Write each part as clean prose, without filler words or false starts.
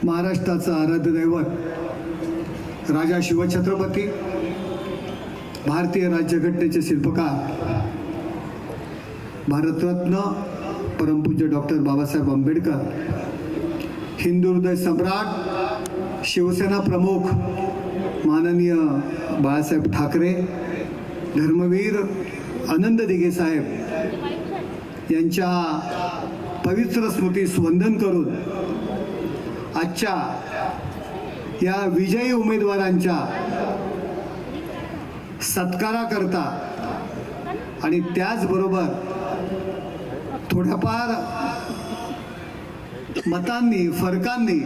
महाराष्ट्राचं आराध्य दैवत राजा शिवछत्रपती, भारतीय राज्यघटनेचे शिल्पकार भारतरत्न परमपूज्य डॉक्टर बाबासाहेब आंबेडकर, हिंदू हृदय सम्राट शिवसेना प्रमुख माननीय बाळासाहेब ठाकरे, धर्मवीर आनंद दिघे साहेब यांच्या पवित्र स्मृतीस वंदन करून आजच्या या विजयी उमेदवारांच्या सत्काराकरता आणि त्याचबरोबर थोड्याफार मतांनी फरकांनी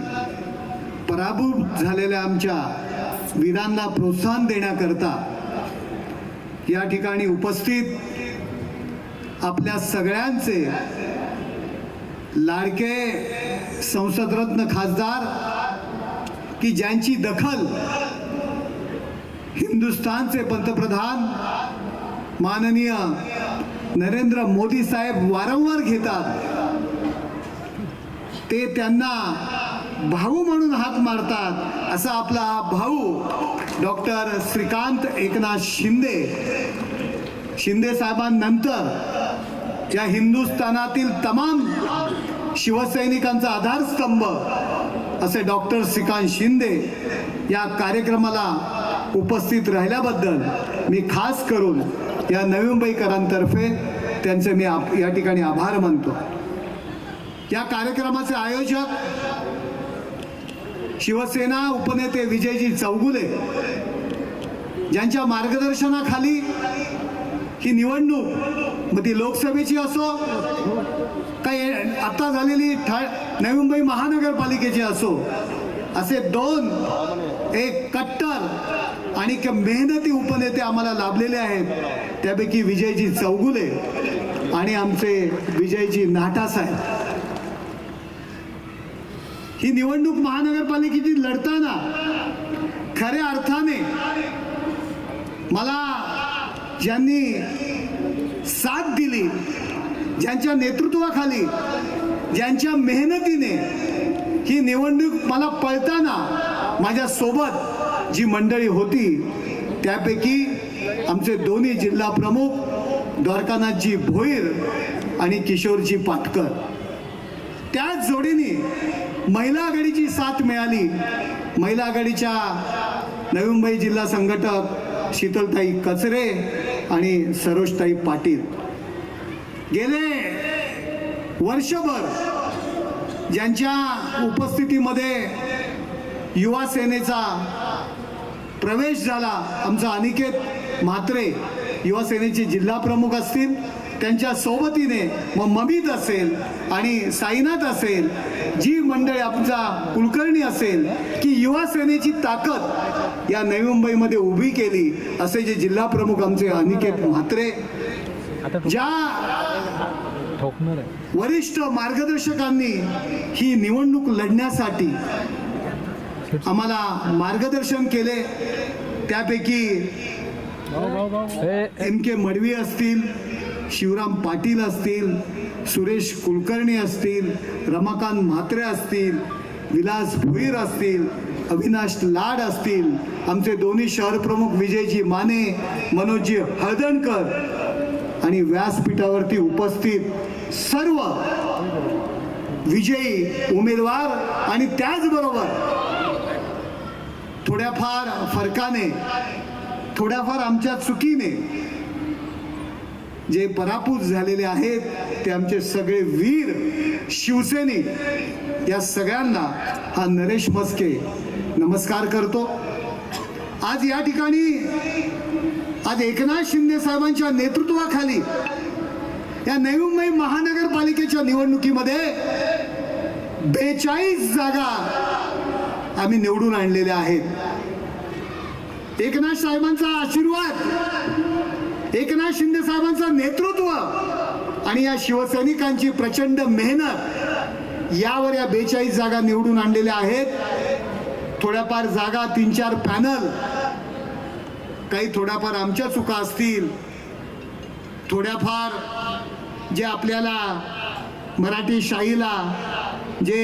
पराभूत झालेल्या आमच्या वीरांना प्रोत्साहन देण्याकरता या ठिकाणी उपस्थित आपल्या सगळ्यांचे लाडके संसदरत्न खासदार की ज्यांची दखल हिंदुस्थानचे पंतप्रधान माननीय नरेंद्र मोदी साहेब वारंवार घेतात, ते त्यांना भाऊ म्हणून हाक मारतात, असा आपला हा भाऊ डॉक्टर श्रीकांत एकनाथ शिंदे साहेबांनंतर या हिंदुस्थानातील तमाम शिवसैनिकांचा आधारस्तंभ असे डॉक्टर श्रीकांत शिंदे या कार्यक्रमाला उपस्थित राहिल्याबद्दल मी खास करून या नवी मुंबईकरांतर्फे त्यांचे मी या ठिकाणी आभार मानतो. या कार्यक्रमाचे आयोजक शिवसेना उपनेते विजयजी चौगुले ज्यांच्या मार्गदर्शनाखाली ही निवडणूक, मग ती लोकसभेची असो काही आता झालेली नवी मुंबई महानगरपालिकेची असो, असे दोन एक कट्टर आणि मेहनती उपनेते आम्हाला लाभलेले आहेत. त्यापैकी विजयजी चौगुले आणि आमचे विजयजी नाटा साहेब. ही निवडणूक महानगरपालिकेची लढताना खऱ्या अर्थाने मला ज्यांनी साथ दिली, ज्यांच्या नेतृत्वाखाली, ज्यांच्या मेहनतीने ही निवडणूक मला पळताना माझ्या सोबत जी मंडळी होती, त्यापैकी आमचे दोन्ही जिल्हा प्रमुख द्वारकानाथजी भोईर आणि किशोरजी पाटकर. त्याच जोडीने महिला आघाडीची साथ मिळाली. महिला आघाडीच्या नवी मुंबई जिल्हा संघटक शीतलताई कचरे आणि सरोजताई पाटील. गेले वर्षभर ज्यांच्या उपस्थितीमध्ये युवा सेनेचा प्रवेश झाला, आमचा अनिकेत म्हात्रे युवा सेनेचे जिल्हा प्रमुख असतील, त्यांच्या सोबतीने मग ममित असेल आणि साईनाथ असेल, जी मंडळी आमचा कुलकर्णी असेल, की युवा सेनेची ताकद या नवी मुंबईमध्ये उभी केली, असे जे जिल्हा प्रमुख आमचे अनिकेत म्हात्रे, ज्या वरिष्ठ मार्गदर्शकांनी ही निवडणूक लढण्यासाठी आम्हाला मार्गदर्शन केले, त्यापैकी MK मडवी असतील, शिवराम पाटील असतील, सुरेश कुलकर्णी असतील, रमाकांत म्हात्रे असतील, विलास भोईर असतील, अविनाश लाड असतील, आमचे दोन्ही शहर प्रमुख विजयजी माने, मनोजजी हळदणकर आणि व्यासपीठावरती उपस्थित सर्व विजयी उमेदवार आणि त्याचबरोबर थोड्याफार फरकाने, थोड्याफार आमच्या चुकीने जे पराभूत झालेले आहेत, ते आमचे सगळे वीर शिवसैनिक, या सगळ्यांना हा नरेश मस्के नमस्कार करतो. आज या ठिकाणी आज एकनाथ शिंदे साहेबांच्या नेतृत्वाखाली या नवी मुंबई महानगरपालिकेच्या निवडणुकीमध्ये 42 जागा आम्ही निवडून आणलेल्या आहेत. एकनाथ साहेबांचा आशीर्वाद, एकनाथ शिंदे साहेबांचं नेतृत्व आणि या शिवसैनिकांची प्रचंड मेहनत यावर या 42 जागा निवडून आणलेल्या आहेत. थोड्याफार जागा 3-4 पॅनल, काही थोड्याफार आमच्या चुका असतील, थोड्याफार जे आपल्याला मराठी शाहीला जे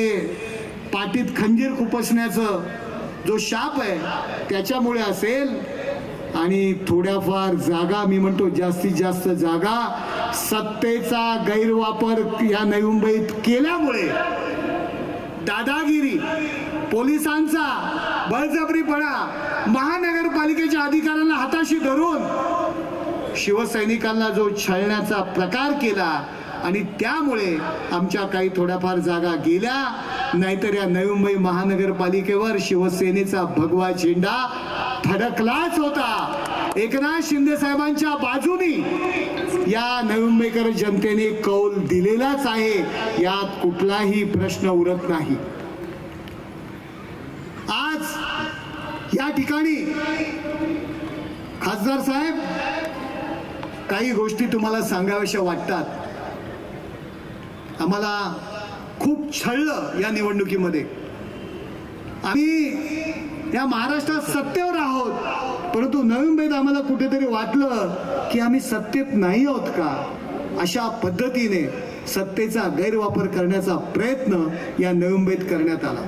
पाठीत खंजीर खुपसण्याचं जो शाप आहे त्याच्यामुळे असेल, आणि थोड्याफार जागा, मी म्हणतो जास्तीत जास्त जागा सत्तेचा गैरवापर या नवी मुंबईत केल्यामुळे, दादागिरी, पोलिसांचा बळजबरीपणा, महानगरपालिकेच्या अधिकाऱ्यांना हाताशी धरून शिवसैनिकांना जो छळण्याचा प्रकार केला, आणि त्यामुळे आमच्या काही थोड्याफार जागा गेल्या. नाहीतर या नवी मुंबई महानगरपालिकेवर शिवसेनेचा भगवा झेंडा फडकलाच होता. एकनाथ शिंदे साहेबांच्या बाजूनी या नवी मुंबईकर जनतेने कौल दिलेलाच आहे, यात कुठलाही प्रश्न उरत नाही. आज या ठिकाणी खासदार साहेब, काही गोष्टी तुम्हाला सांगाव्याशा वाटतात. आम्हाला खूप छळलं या निवडणुकीमध्ये. आम्ही या महाराष्ट्रात सत्तेवर आहोत, परंतु नवी मुंबईत आम्हाला कुठेतरी वाटलं की आम्ही सत्तेत नाही आहोत का, अशा पद्धतीने सत्तेचा गैरवापर करण्याचा प्रयत्न या नवी मुंबईत करण्यात आला.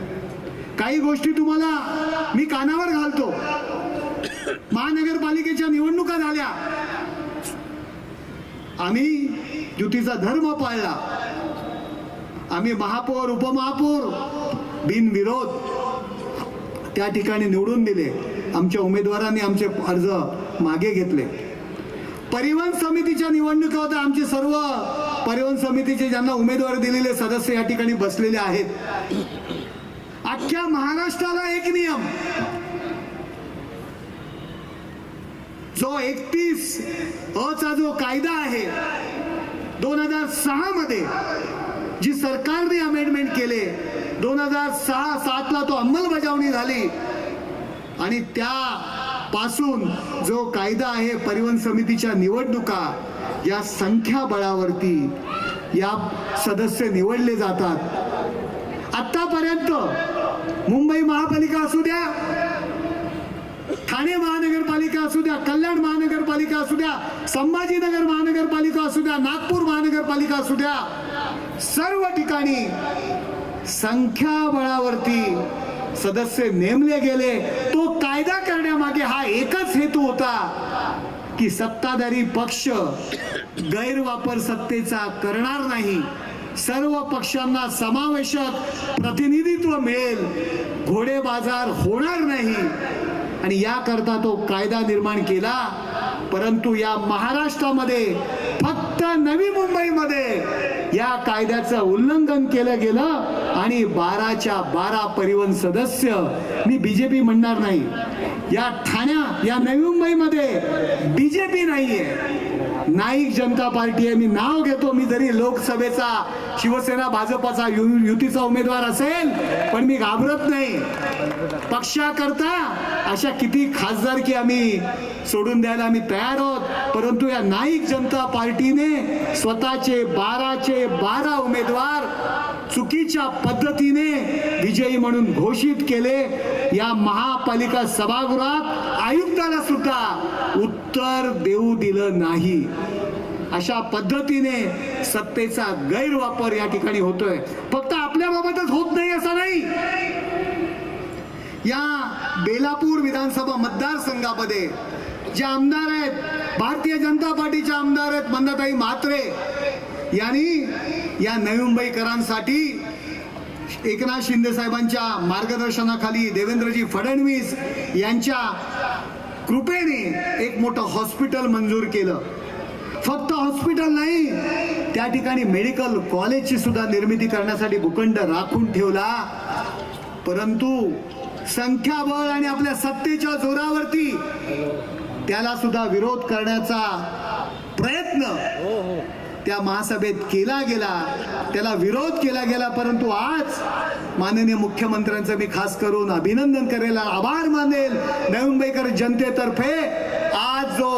काही गोष्टी तुम्हाला मी कानावर घालतो. महानगरपालिकेच्या निवडणुका झाल्या, आम्ही युतीचा धर्म पाळला. आम्ही महापौर, उपमहापौर बिनविरोध त्या ठिकाणी निवडून दिले. आमच्या उमेदवारांनी आमचे अर्ज मागे घेतले. परिवहन समितीच्या निवडणुका होत्या. आमचे सर्व परिवहन समितीचे ज्यांना उमेदवार दिलेले सदस्य या ठिकाणी बसलेले आहेत. अख्ख्या महाराष्ट्राला एक नियम, जो 31 चा जो कायदा आहे 2006 मध्ये जी सरकारने अमेंडमेंट केले, 2006-07 ला तो अंमलबजावणी झाली, आणि त्यापासून जो कायदा आहे परिवहन समितीच्या निवडणुका या संख्याबळावरती या सदस्य निवडले जातात. आतापर्यंत मुंबई महापालिका असू द्या, ठाणे महानगरपालिका असू द्या, कल्याण महानगरपालिका असू द्या, संभाजीनगर महानगरपालिका असू द्या, नागपूर महानगरपालिका असू द्या, सर्व ठिकाणी संख्याबळावरती सदस्य नेमले गेले. तो कायदा करण्यामागे हा एकच हेतू होता की सत्ताधारी पक्ष गैरवापर सत्तेचा करणार नाही, सर्व पक्षांना समावेशक प्रतिनिधित्व मिळेल, घोडे बाजार होणार नाही, आणि याकरता तो कायदा निर्माण केला. परंतु या महाराष्ट्रामध्ये फक्त नवी मुंबईमध्ये या कायद्याचं उल्लंघन केलं गेलं, आणि 12च्या 12 परिवहन सदस्य, मी बीजेपी म्हणणार नाही, या नवी मुंबईमध्ये बीजेपी नाहीये, नाईक जनता पार्टी आहे. मी नाव घेतो, मी जरी लोकसभेचा शिवसेना भाजपाचा युतीचा उमेदवार असेल, पण मी घाबरत नाही. पक्षाकरता अशा किती खासदारकी आम्ही सोडून द्यायला आम्ही तयार आहोत. परंतु या नाईक जनता पार्टीने स्वतःचे 12चे 12 उमेदवार चुकीच्या पद्धतीने विजयी म्हणून घोषित केले. या महापालिका सभागृहात आयुक्ताला सुद्धा उत्तर देऊ दिलं नाही. अशा पद्धतीने सत्तेचा गैरवापर या ठिकाणी होतोय. फक्त आपल्या बाबतच होत नाही असं नाही. या बेलापूर विधानसभा मतदारसंघामध्ये जे आमदार आहेत, भारतीय जनता पार्टीचे आमदार आहेत मंदाताई म्हात्रे यांनी या नवी मुंबईकरांसाठी एकनाथ शिंदे साहेबांच्या मार्गदर्शनाखाली, देवेंद्रजी फडणवीस यांच्या कृपेने एक मोठं हॉस्पिटल मंजूर केलं. फक्त हॉस्पिटल नाही, त्या ठिकाणी मेडिकल कॉलेजची सुद्धा निर्मिती करण्यासाठी भूखंड राखून ठेवला. परंतु संख्याबळ आणि आपल्या सत्तेच्या जोरावरती त्याला सुद्धा विरोध करण्याचा प्रयत्न त्या महासभेत केला गेला, त्याला विरोध केला गेला. परंतु आज माननीय मुख्यमंत्र्यांचं मी खास करून अभिनंदन करेल, आभार मानेल नवी मुंबईकर जनतेतर्फे. आज जो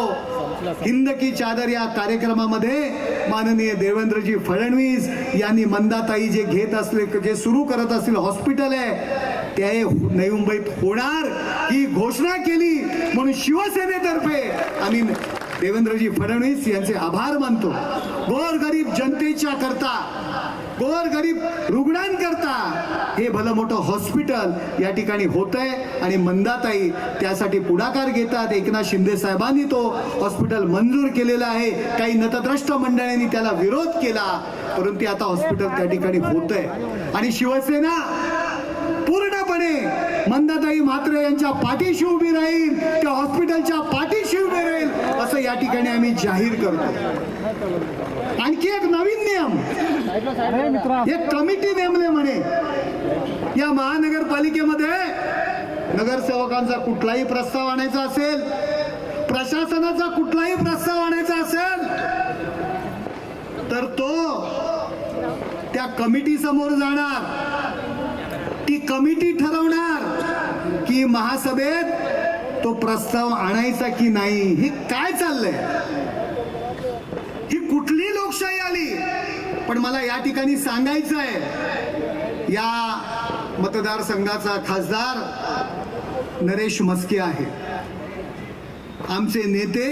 हिंद की चादर या कार्यक्रमामध्ये माननीय देवेंद्रजी फडणवीस यांनी मंदाताई जे घेत असले, जे सुरू करत असलेलं हॉस्पिटल आहे ते नवी मुंबईत होणार ही घोषणा केली. म्हणून शिवसेनेतर्फे आम्ही देवेंद्रजी फडणवीस यांचे आभार मानतो. गोरगरीब जनतेच्या करता, गोरगरीब रुग्णांकरता हे भलं मोठं हॉस्पिटल या ठिकाणी होतंय आणि मंदाताई त्यासाठी पुढाकार घेतात. एकनाथ शिंदे साहेबांनी तो हॉस्पिटल मंजूर केलेला आहे. काही नतद्रष्ट मंडळींनी त्याला विरोध केला, परंतु आता हॉस्पिटल त्या ठिकाणी होतंय. आणि शिवसेना पूर्णपणे मंदाताई म्हात्रे यांच्या पाठीशी उभी राहील, त्या हॉस्पिटलच्या पाठीशी उभी राहील असं या ठिकाणी आम्ही जाहीर करतो. आणखी एक नवीन नियम, एक कमिटी नेमले म्हणे या महानगरपालिकेमध्ये. नगरसेवकांचा कुठलाही प्रस्ताव आणायचा असेल, प्रशासनाचा कुठलाही प्रस्ताव आणायचा असेल तर तो त्या कमिटी समोर जाणार. ती कमिटी ठरवणार की महासभेत तो प्रस्ताव आणायचा की नाही. हे काय चाललंय? ही कुठली लोकशाही आली? पण मला या ठिकाणी सांगायचं आहे, या मतदारसंघाचा खासदार नरेश म्हस्के आहे. आमचे नेते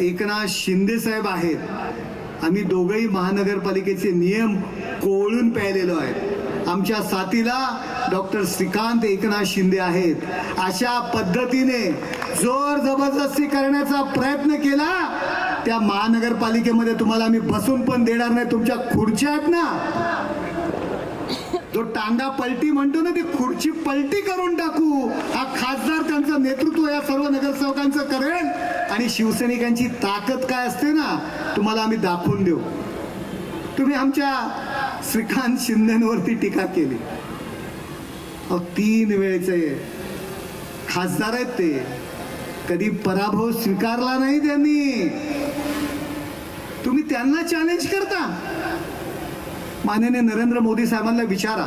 एकनाथ शिंदे साहेब आहेत. आम्ही दोघंही महानगरपालिकेचे नियम कोळून पाहिलेलो आहे. आमच्या साथीला डॉक्टर श्रीकांत एकनाथ शिंदे आहेत. अशा पद्धतीने जोर जबरदस्ती करण्याचा प्रयत्न केला, त्या महानगरपालिकेमध्ये तुम्हाला आम्ही बसून पण देणार नाही. तुमच्या खुर्च्या आहेत ना, जो टांगा पलटी म्हणतो ना, ती खुर्ची पलटी करून टाकू. हा खासदार त्यांचं नेतृत्व या सर्व नगरसेवकांचं करेल आणि शिवसैनिकांची ताकद काय असते ना, तुम्हाला आम्ही दाखवून देऊ. तुम्ही आमच्या श्रीकांत शिंदेवरती टीका केली. 3 वेळेचे खासदार आहेत ते, कधी पराभव स्वीकारला नाही त्यांनी. तुम्ही त्यांना चॅलेंज करता. माननीय नरेंद्र मोदी साहेबांना विचारा,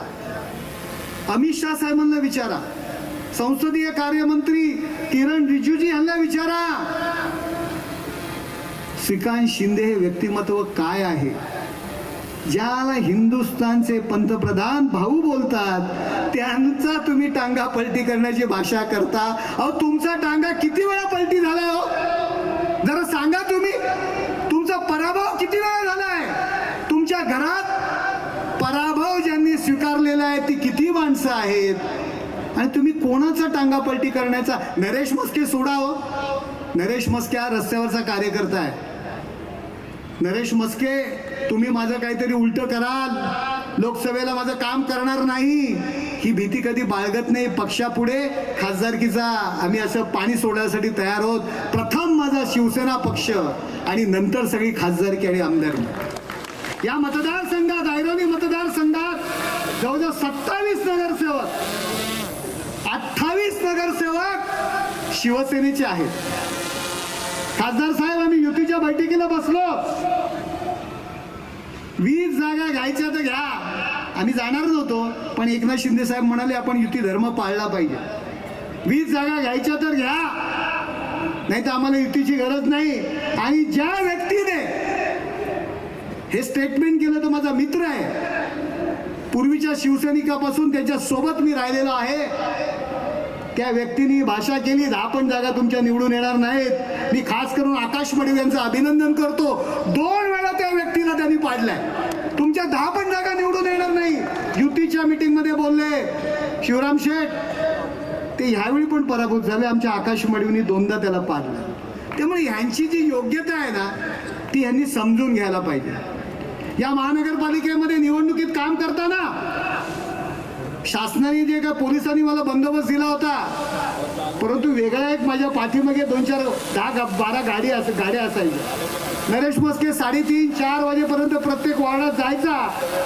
अमित शाह साहेबांना विचारा, संसदीय कार्यमंत्री किरण रिजिजू यांना विचारा, श्रीकांत शिंदे हे व्यक्तिमत्व काय आहे? ज्याला हिंदुस्थानचे पंतप्रधान भाऊ बोलतात, त्यांचा तुम्ही टांगा पलटी करण्याची भाषा करता. अहो, तुमचा टांगा किती वेळा पलटी झाला हो? जरा सांगा तुम्ही. तुमचा पराभव किती वेळा झालाय? तुमच्या घरात पराभव ज्यांनी स्वीकारलेला आहे ती किती माणसं आहेत? आणि तुम्ही कोणाचा टांगा पलटी करण्याचा? नरेश म्हस्के सोडा हो. नरेश म्हस्के हा रस्त्यावरचा कार्यकर्ता आहे. नरेश म्हस्के, तुम्ही माझं काहीतरी उलट कराल, लोकसभेला माझं काम करणार नाही, ही भीती कधी बाळगत नाही. पक्षापुढे खासदारकीचा आम्ही असं पाणी सोडण्यासाठी तयार आहोत. प्रथम माझा शिवसेना पक्ष आणि नंतर सगळी खासदारकी आणि आमदारकी. या मतदारसंघात, ऐरोली मतदारसंघात जवळजवळ 27 नगरसेवक, 28 नगरसेवक शिवसेनेचे आहेत. खासदार साहेब, आम्ही युतीच्या बैठकीला बसलो. 20 जागा घ्यायच्या तर घ्या. आम्ही जाणार नव्हतो, पण एकनाथ शिंदे साहेब म्हणाले आपण युती धर्म पाळला पाहिजे. 20 जागा घ्यायच्या तर घ्या, नाही तर आम्हाला युतीची गरज नाही. आणि ज्या व्यक्तीने हे स्टेटमेंट केलं तो माझा मित्र आहे. पूर्वीच्या शिवसैनिकापासून त्याच्या सोबत मी राहिलेलो आहे. त्या व्यक्तीने भाषा केली, 10 जागा तुमच्या निवडून येणार नाहीत. मी खास करून आकाश मडवी यांचं अभिनंदन करतो. 2 वेळा त्या व्यक्तीला त्यांनी पाडलाय. तुमच्या 10 जागा निवडून येणार नाही. युतीच्या मीटिंग मध्ये बोलले शिवराम शेठ, ते ह्यावेळी पण पराभूत झाले. आमच्या आकाश मडवींनी 2दा त्याला पाडलं. त्यामुळे ह्यांची जी योग्यता आहे ना, ती ह्यांनी समजून घ्यायला पाहिजे. या महानगरपालिकेमध्ये निवडणुकीत काम करताना शासनाने जे का पोलिसांनी मला बंदोबस्त दिला होता, परंतु वेगळा एक माझ्या पाठीमागे 2-4-10-12 गाड्या असायच्या. नरेश म्हस्के 3:30-4 वाजेपर्यंत प्रत्येक वार्डात जायचा.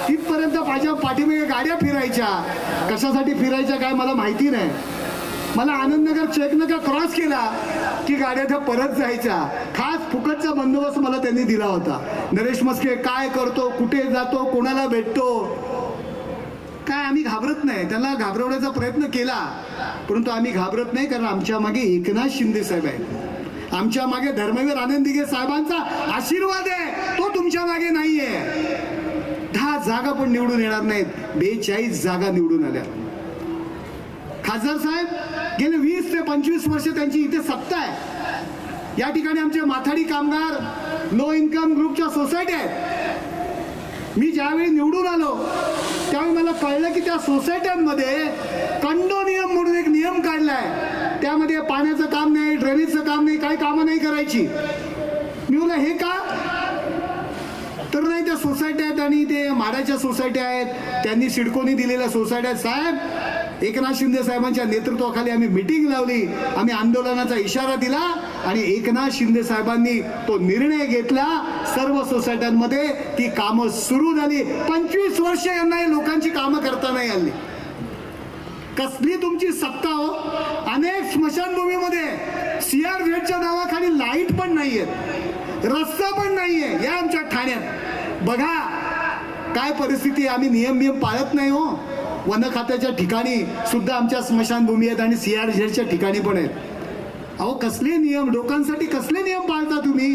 तिथपर्यंत माझ्या पाठीमागे गाड्या फिरायच्या. कशासाठी फिरायच्या काय मला माहिती नाही. मला आनंदनगर चेकनका क्रॉस केला की गाड्या त्या परत जायच्या. खास फुकटचा बंदोबस्त मला त्यांनी दिला होता. नरेश म्हस्के काय करतो, कुठे जातो, कोणाला भेटतो, काय आम्ही घाबरत नाही. त्यांना घाबरवण्याचा प्रयत्न केला, परंतु आम्ही घाबरत नाही, कारण आमच्या मागे एकनाथ शिंदे साहेब आहेत. आमच्या मागे धर्मवीर आनंद दिघे साहेबांचा आशीर्वाद आहे, तो तुमच्या मागे नाहीये. 10 जागा पण निवडून येणार नाहीत, 42 जागा निवडून आल्या. खासदार साहेब, गेले 20 ते 25 वर्ष त्यांची इथे सत्ता आहे. या ठिकाणी आमचे माथाडी कामगार लो इन्कम ग्रुपच्या सोसायटी आहेत. मी ज्यावेळी निवडून आलो त्यावेळी मला कळलं की त्या सोसायट्यांमध्ये कंडो नियम म्हणून एक नियम काढलाय, त्यामध्ये पाण्याचं काम नाही, ड्रेनेजचं काम नाही, काही कामं नाही करायची. मी बोला हे का? तर नाही, त्या सोसायट्या आहेत आणि ते माडाच्या सोसायट्या आहेत, त्यांनी सिडकोनी दिलेल्या सोसायट्या आहेत. साहेब, एकनाथ शिंदे साहेबांच्या नेतृत्वाखाली आम्ही मिटिंग लावली, आम्ही आंदोलनाचा इशारा दिला आणि एकनाथ शिंदे साहेबांनी तो निर्णय घेतला. सर्व सोसायट्यांमध्ये ती कामं सुरू झाली. 25 वर्ष यांना या लोकांची कामं करता नाही आली. कसली तुमची सत्ता हो? अनेक स्मशानभूमीमध्ये CRZच्या नावाखाली लाईट पण नाहीयेत, रस्ता पण नाहीये. या आमच्या ठाण्यात बघा काय परिस्थिती. आम्ही नियम पाळत नाही हो. वन खात्याच्या ठिकाणी सुद्धा आमच्या स्मशानभूमी आहेत आणि CRZच्या ठिकाणी पण आहेत. अहो कसले नियम, लोकांसाठी कसले नियम पाळता तुम्ही?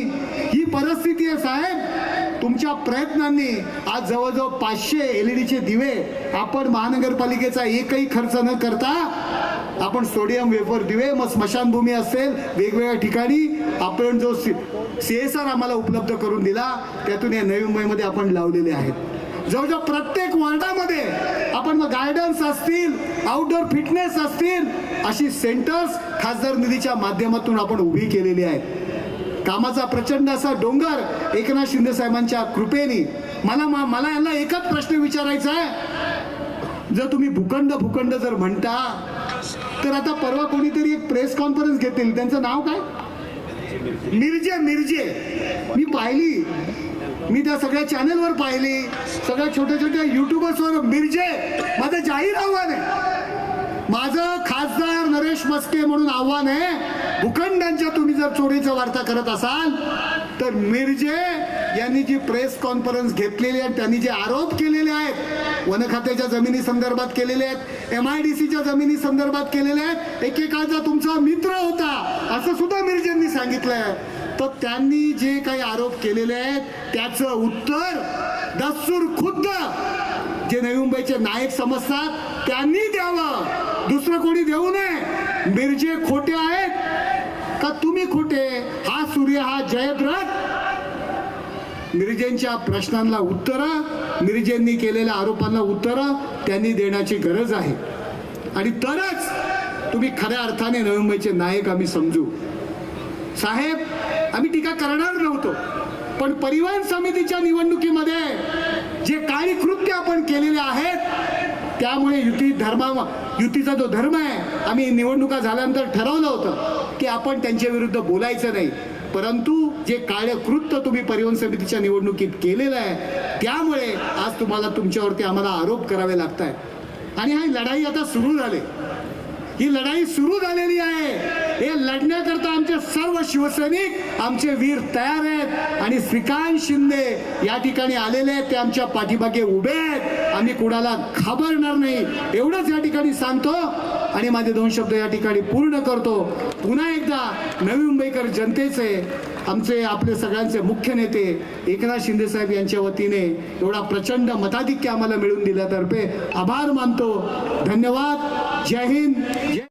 ही परिस्थिती आहे साहेब. तुमच्या प्रयत्नांनी आज जवळजवळ 500 LED दिवे आपण महानगरपालिकेचा एकही खर्च न करता आपण सोडियम वेपर दिवे, मग स्मशानभूमी असेल वेगवेगळ्या ठिकाणी आपण जो CSR आम्हाला उपलब्ध करून दिला त्यातून या नवी मुंबईमध्ये आपण लावलेले आहेत. जवळजवळ प्रत्येक वॉर्डामध्ये आपण गार्डन्स असतील, आउटडोर फिटनेस असतील, अशी सेंटर्स खासदार निधीच्या माध्यमातून आपण उभी केलेली आहेत. कामाचा प्रचंड असा डोंगर एकनाथ शिंदे साहेबांच्या कृपेने. मला यांना एकच प्रश्न विचारायचा आहे. जर तुम्ही भूखंड जर म्हणता तर आता परवा कोणीतरी एक प्रेस कॉन्फरन्स घेतली, त्यांचं नाव काय? मिरजे. मी पाहिली, मी त्या सगळ्या चॅनलवर पाहिली, सगळ्या छोट्या युट्यूबर्सवर. मिरजे माझं जाहीर आव्हान आहे, माझं खासदार नरेश मस्के म्हणून आव्हान आहे. भूखंडांच्या तुम्ही जर चोरीचा वार्ता करत असाल तर मिरजे यांनी जी प्रेस कॉन्फरन्स घेतलेली आहे, त्यांनी जे आरोप केलेले आहेत, वन खात्याच्या जमिनी संदर्भात केलेले आहेत, MIDCच्या जमिनी संदर्भात केलेले आहेत, एकेकाळचा तुमचा मित्र होता असं सुद्धा मिरजेंनी सांगितलंय. तर त्यांनी जे काही आरोप केलेले आहेत त्याचं उत्तर दस्तूर खुद्द जे नवी मुंबईचे नायक समजतात त्यांनी द्यावं, दुसरं कोणी देऊ नये. मिरजे खोटे आहेत का तुम्ही खोटे? हा सूर्य, हा जयद्रथ. मिरजेंच्या प्रश्नांना उत्तरं, मिरजेंनी केलेल्या आरोपांना उत्तरं त्यांनी देण्याची गरज आहे. आणि तरच तुम्ही खऱ्या अर्थाने नवी मुंबईचे नायक आम्ही समजू. साहेब, आम्ही टीका करणार नव्हतो, पण परिवहन समितीच्या निवडणुकीमध्ये जे काही कृत्य आपण केलेले आहेत त्यामुळे युतीचा जो धर्म आहे, आम्ही निवडणुका झाल्यानंतर ठरवलं होतं की आपण त्यांच्या विरुद्ध बोलायचं नाही. परंतु जे काळे कृत्य तुम्ही परिवहन समितीच्या निवडणुकीत केलेलं आहे त्यामुळे आज तुम्हाला तुमच्यावरती आम्हाला आरोप करावे लागत आहेत. आणि ही लढाई आता सुरू झाली, ही लढाई सुरू झालेली आहे. हे लढण्याकरता आमचे सर्व शिवसैनिक, आमचे वीर तयार आहेत आणि श्रीकांत शिंदे या ठिकाणी आलेले आहेत, ते आमच्या पाठीमागे उभे आहेत. आम्ही कुणाला घाबरणार नाही एवढंच या ठिकाणी सांगतो आणि माझे 2 शब्द या ठिकाणी पूर्ण करतो. पुन्हा एकदा नवी मुंबईकर जनतेचे, आपले सगळ्यांचे मुख्य नेते एकनाथ शिंदे साहेब यांच्या वतीने एवढा प्रचंड मताधिक्य आम्हाला मिळवून दिल्यातर्फे आभार मानतो. धन्यवाद. जय हिंद.